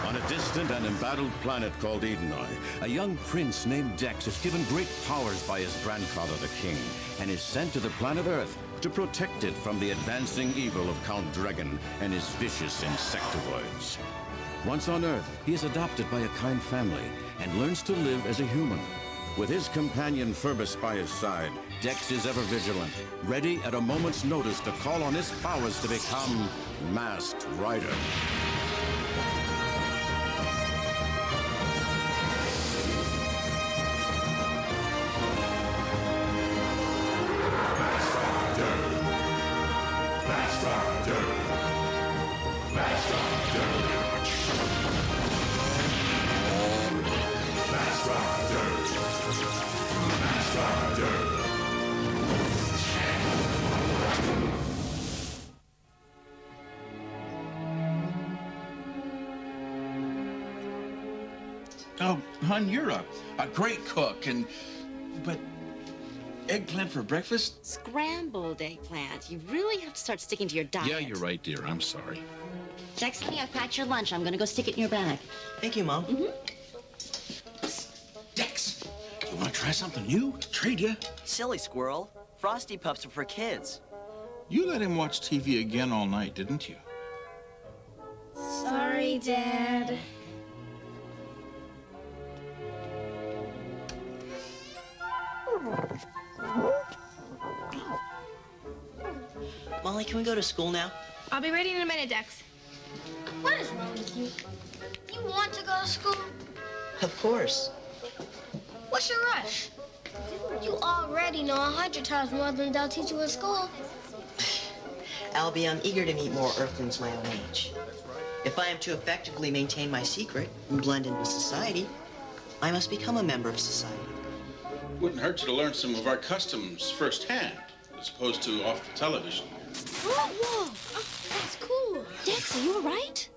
On a distant and embattled planet called Edenoi, a young prince named Dex is given great powers by his grandfather, the king, and is sent to the planet Earth to protect it from the advancing evil of Count Dregon and his vicious insectivoids. Once on Earth, he is adopted by a kind family and learns to live as a human. With his companion Ferbus by his side, Dex is ever vigilant, ready at a moment's notice to call on his powers to become Masked Rider. Oh, hon, you're a great cook, but eggplant for breakfast? Scrambled eggplant. You really have to start sticking to your diet. Yeah, you're right, dear. I'm sorry. Dex, honey, I've packed your lunch. I'm going to go stick it in your bag. Thank you, Mom. Dex, you want to try something new? Trade you? Silly squirrel. Frosty Puffs are for kids. You let him watch TV again all night, didn't you? Sorry, Dad. Molly, can we go to school now? I'll be ready in a minute, Dex. What is wrong with you? You want to go to school? Of course. What's your rush? You already know 100 times more than they'll teach you in school. Albie, I'm eager to meet more Earthlings my own age. If I am to effectively maintain my secret and blend in with society, I must become a member of society. Wouldn't hurt you to learn some of our customs firsthand, as opposed to off the television. Whoa. Oh, that's cool. Dex, are you all right?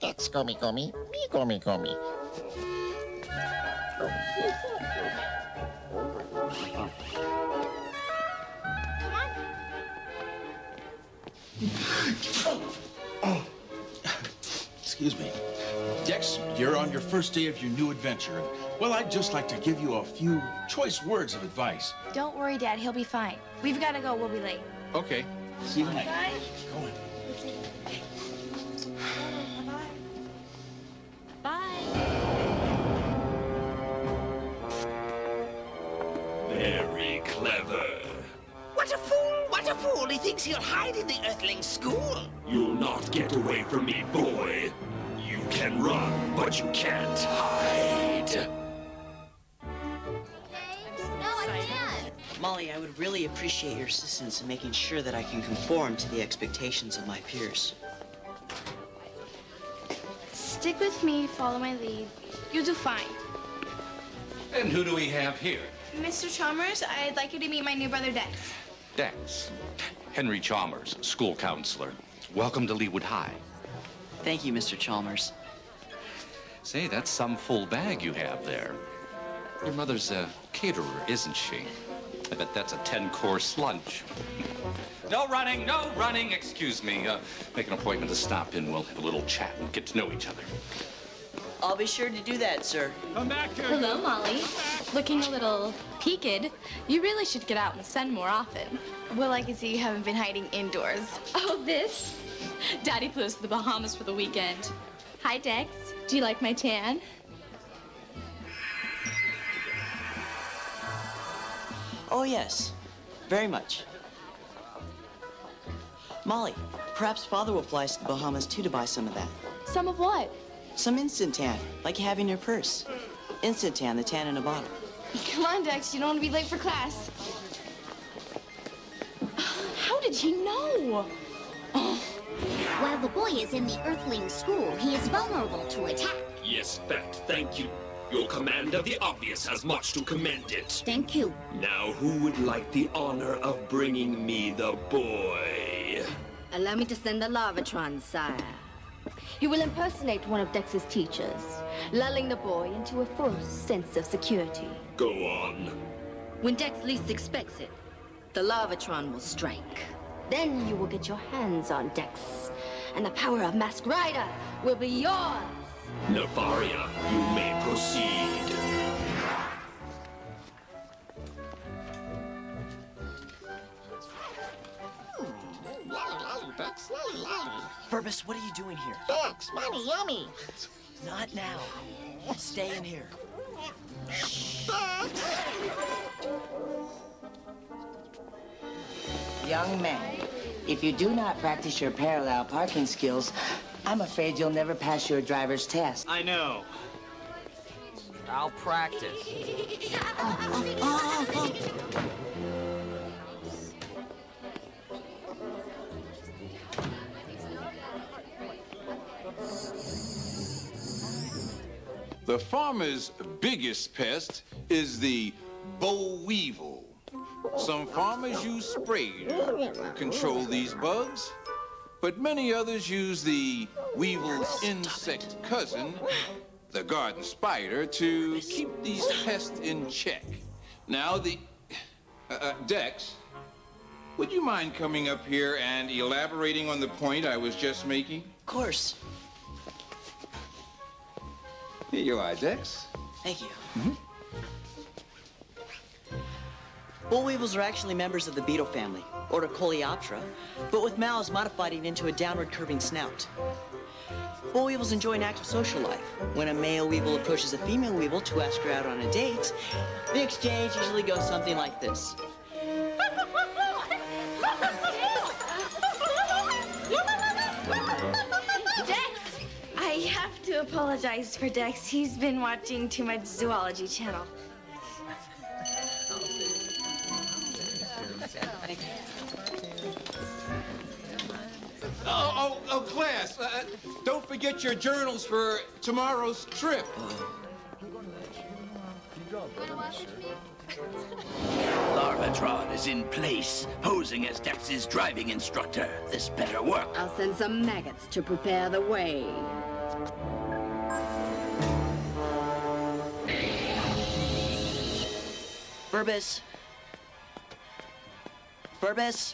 Dex, come, me, come. Oh. Excuse me. Dex, you're on your first day of your new adventure. Well, I'd just like to give you a few choice words of advice. Don't worry, Dad. He'll be fine. We've got to go. We'll be late. Okay. See you tonight. Bye. Go on. Bye. Very clever. What a fool! What a fool! He thinks he'll hide in the Earthling school. You'll not get away from me, boy. You can run, but you can't hide. Molly, I would really appreciate your assistance in making sure that I can conform to the expectations of my peers. Stick with me. Follow my lead. You'll do fine. And who do we have here? Mr. Chalmers, I'd like you to meet my new brother, Dex. Dex. Henry Chalmers, school counselor. Welcome to Leawood High. Thank you, Mr. Chalmers. Say, that's some full bag you have there. Your mother's a caterer, isn't she? I bet that's a 10-course lunch. No running, excuse me. Make an appointment to stop in. We'll have a little chat and get to know each other. I'll be sure to do that, sir. Come back here. Hello, Molly. Looking a little peaked. You really should get out in the sun more often. Well, I can see you haven't been hiding indoors. Oh, this? Daddy flew us to the Bahamas for the weekend. Hi, Dex. Do you like my tan? Oh, yes. Very much. Molly, perhaps Father will fly us to the Bahamas, too, to buy some of that. Some of what? Some instant tan, like you have in your purse. Instant tan, the tan in a bottle. Come on, Dex. You don't want to be late for class. How did he know? While the boy is in the Earthling school, he is vulnerable to attack. Yes, Beth, thank you. Your command of the obvious has much to commend it. Thank you. Now, who would like the honor of bringing me the boy? Allow me to send the Lavatron, sire. He will impersonate one of Dex's teachers, lulling the boy into a false sense of security. Go on. When Dex least expects it, the Lavatron will strike. Then you will get your hands on Dex, and the power of Masked Rider will be yours. Nefaria, you may proceed. Dex, yummy. Ferbus, what are you doing here? Dex, mommy, yummy. Not now. Stay in here. Dex. Young man, if you do not practice your parallel parking skills, I'm afraid you'll never pass your driver's test. I know. I'll practice. The farmer's biggest pest is the boll weevil. Some farmers use spray to control these bugs, but many others use the weevil's insect cousin, the garden spider, to keep these pests in check. Now, Dex, would you mind coming up here and elaborating on the point I was just making? Of course. Here you are, Dex. Thank you. Boll weevils are actually members of the beetle family, order Coleoptera, but with mouths modified into a downward curving snout. Boll weevils enjoy an active social life. When a male weevil approaches a female weevil to ask her out on a date, the exchange usually goes something like this. Dex! I have to apologize for Dex. He's been watching too much Zoology Channel. Oh, class, don't forget your journals for tomorrow's trip. Larvatron is in place, posing as Dex's driving instructor. This better work. I'll send some maggots to prepare the way. Ferbus. Ferbus.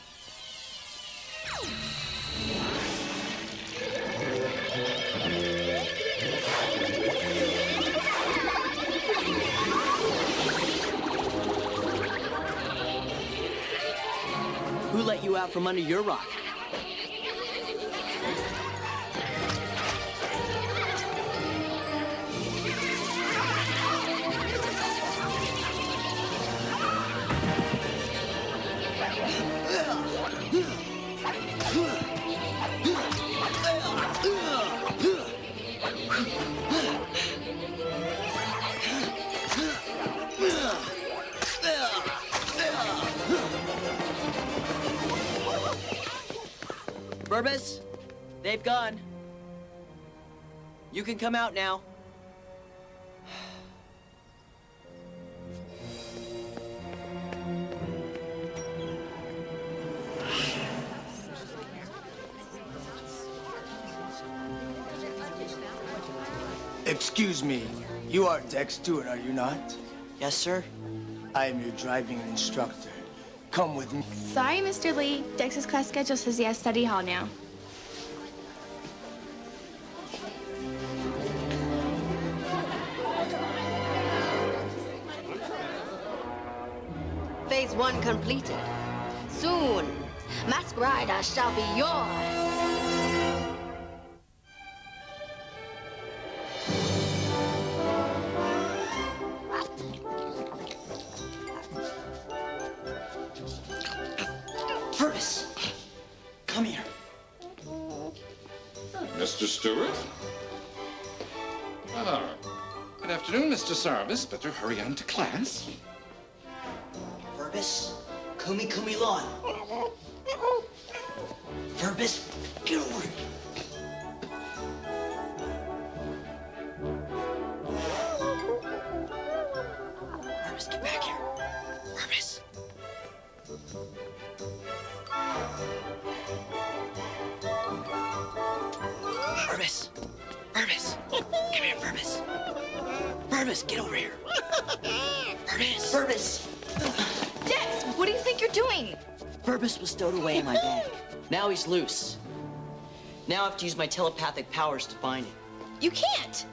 Who let you out from under your rock? Ferbus, they've gone. You can come out now. Excuse me, you are Dex Stewart, are you not? Yes, sir. I am your driving instructor. Come with me. Sorry, Mr. Lee. Dex's class schedule says he has study hall now. Phase 1 completed. Soon, Masked Rider shall be yours. Ferbus, come here. Mr. Stewart? Ah, good afternoon, Mr. Sarbus. Better hurry on to class. Ferbus, Kumi Kumi Lawn. Ferbus, get over here. Ferbus, get back here. Ferbus. Ferbus. Ferbus. Come here, Ferbus. Ferbus, get over here. Ferbus. Ferbus. Dex, what do you think you're doing? Ferbus was stowed away in my bag. Now he's loose. Now I have to use my telepathic powers to find him. You can't.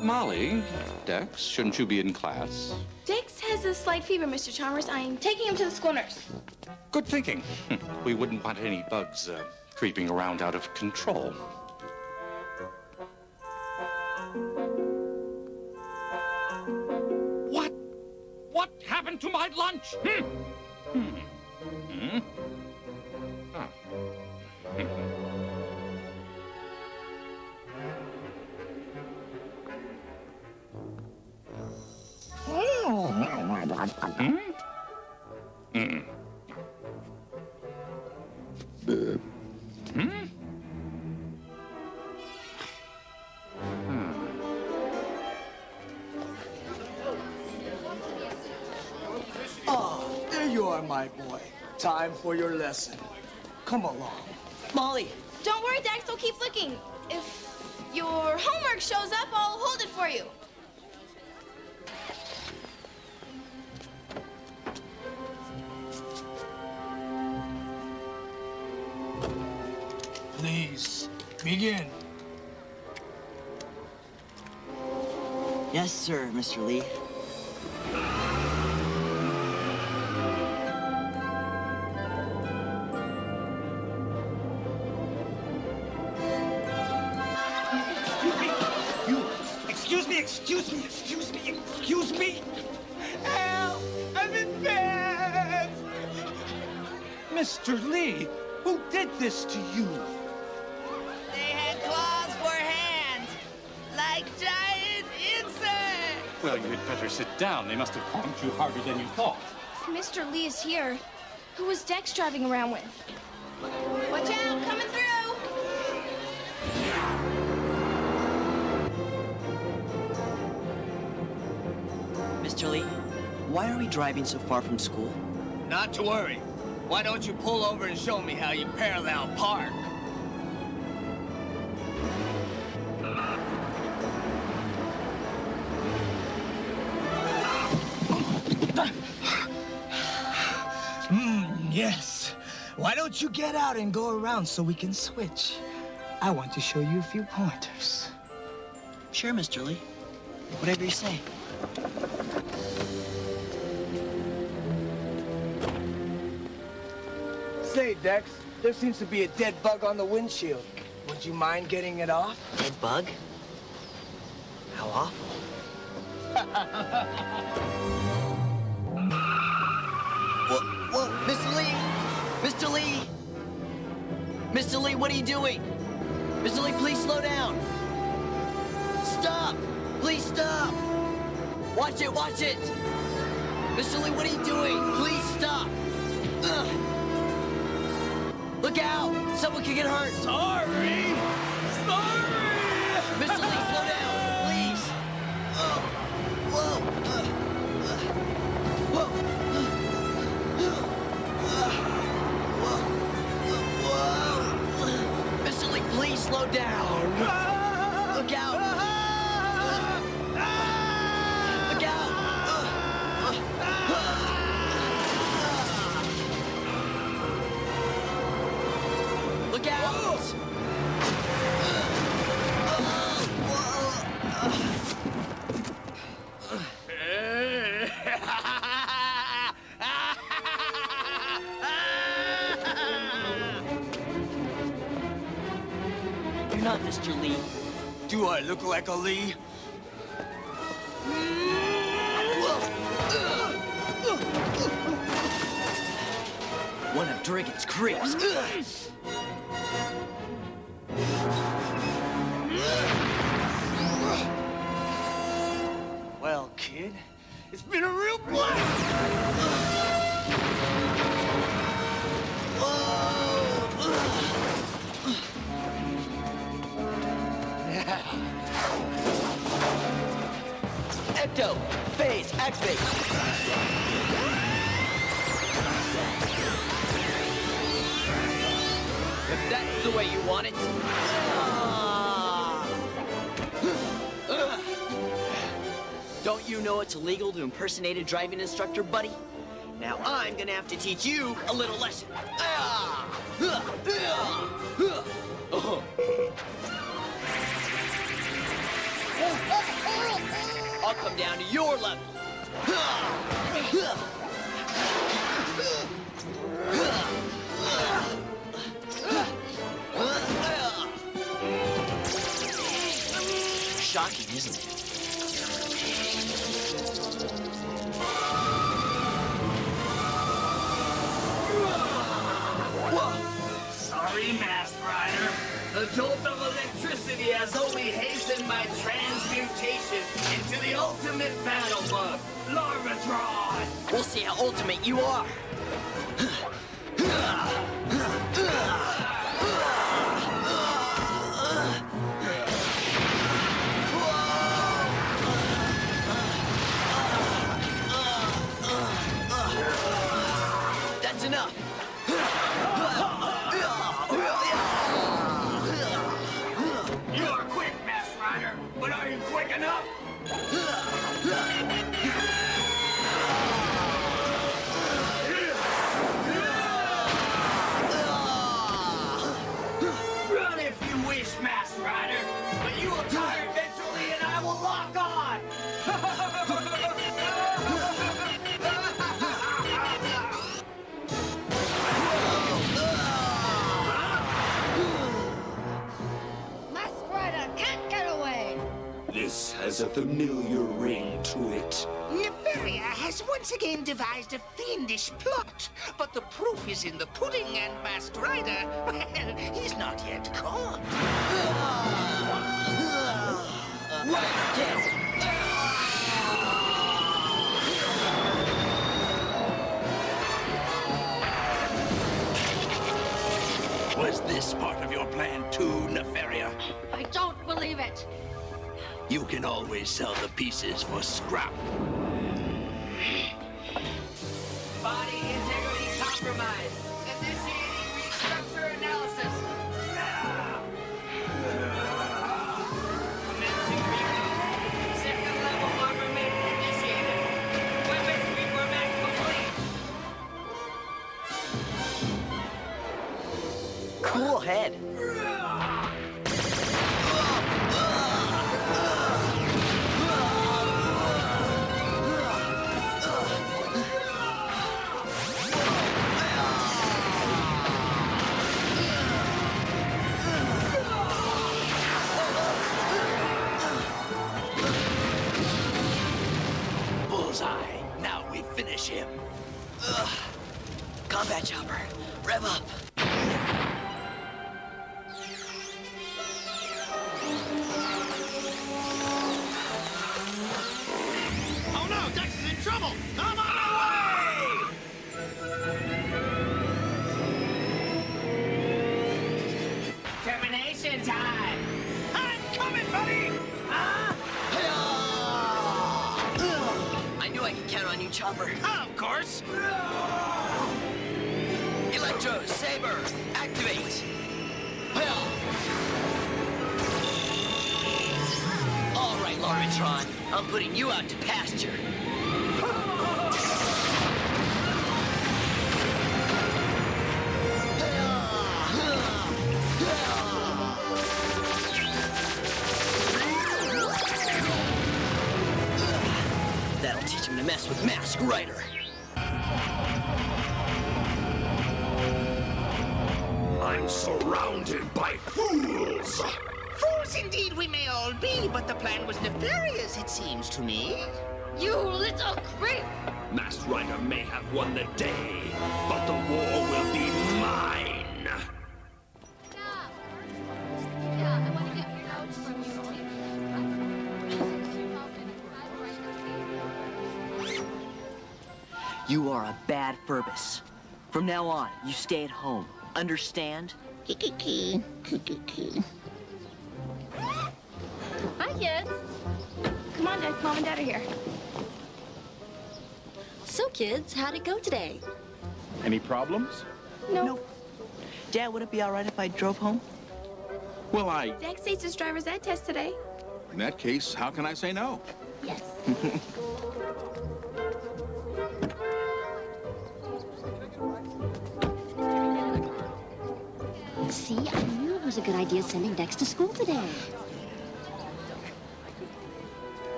Molly, Dex, shouldn't you be in class? Dex has a slight fever, Mr. Chalmers. I'm taking him to the school nurse. Good thinking. We wouldn't want any bugs creeping around out of control. What happened to my lunch? Oh, there you are, my boy. Time for your lesson. Come along. Molly! Don't worry, Dex. I'll keep looking. If your homework shows up, I'll hold it for you. Please, begin. Yes, sir, Mr. Lee. Excuse me. Help! I'm in bed! Mr. Lee, who did this to you? They had claws for hands, like giant insects. Well, you'd better sit down. They must have pumped you harder than you thought. Mr. Lee is here. Who was Dex driving around with? Watch out, coming through! Mr. Lee, why are we driving so far from school? Not to worry. Why don't you pull over and show me how you parallel park? Yes. Why don't you get out and go around so we can switch? I want to show you a few pointers. Sure, Mr. Lee. Whatever you say. Say, Dex, there seems to be a dead bug on the windshield. Would you mind getting it off? Dead bug? How awful. Whoa, Mr. Lee! Mr. Lee! Mr. Lee, what are you doing? Mr. Lee, please slow down. Stop! Please stop! Watch it, watch it! Mr. Lee, what are you doing? Please stop! Ugh. Look out! Someone could get hurt! Sorry! Mr. Lee, slow down! Please! Whoa! Mr. Lee, please slow down! Look out! Look out! Look out! You're not Mr. Lee. Do I look like a Lee? One of Dregon's creeps. Well, kid, it's been a real blast! Ecto, phase, activate. If that's the way you want it. Don't you know it's illegal to impersonate a driving instructor, buddy? Now I'm gonna have to teach you a little lesson. I'll come down to your level. Shocking, isn't it? Sorry, Masked Rider. The jolt of electricity has only hastened my transmutation into the ultimate battle bug, Larvatron. We'll see how ultimate you are. That's enough. You are quick, Masked Rider, but are you quick enough? Run if you wish, Masked Rider, but you will tire eventually and I will lock on. Masked Rider can't get away. This has a familiar ring to it. Nefaria has once again devised a fiendish plot, but the proof is in the pudding, and Masked Rider, well, he's not yet caught. Was this part of your plan too, Nefaria? I don't believe it. You can always sell the pieces for scrap. Body integrity compromised. Initiating restructure analysis. Commencing reload. Second level armament initiated. Weapons reformat complete. Cool head. Bullseye. Now we finish him. Combat chopper, rev up. Oh no, Dex is in trouble! I'm on my way! Termination time! I'm coming, buddy! Huh? I knew I could count on you, Chopper. Of course! Electro, Saber, activate! All right, Larvatron, I'm putting you out to pasture. That'll teach him to mess with Masked Rider. I'm surrounded by fools. Fools indeed we may all be, but the plan was nefarious, it seems to me. You little creep! Masked Rider may have won the day, but the war will be mine. You are a bad Ferbus. From now on, you stay at home. Understand? Kiki. Hi, kids. Come on, Dad. Mom and Dad are here. So, kids, how'd it go today? Any problems? No. Dad, would it be all right if I drove home? Well, Dex takes his driver's ed test today. in that case, how can I say no? Yes. See, I knew it was a good idea sending Dex to school today.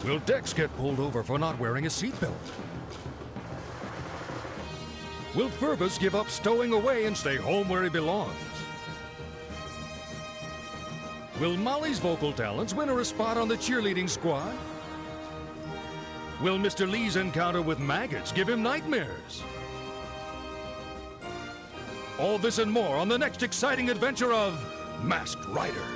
Will Dex get pulled over for not wearing a seatbelt? Will Ferbus give up stowing away and stay home where he belongs? Will Molly's vocal talents win her a spot on the cheerleading squad? Will Mr. Lee's encounter with Maggots give him nightmares? All this and more on the next exciting adventure of Masked Rider.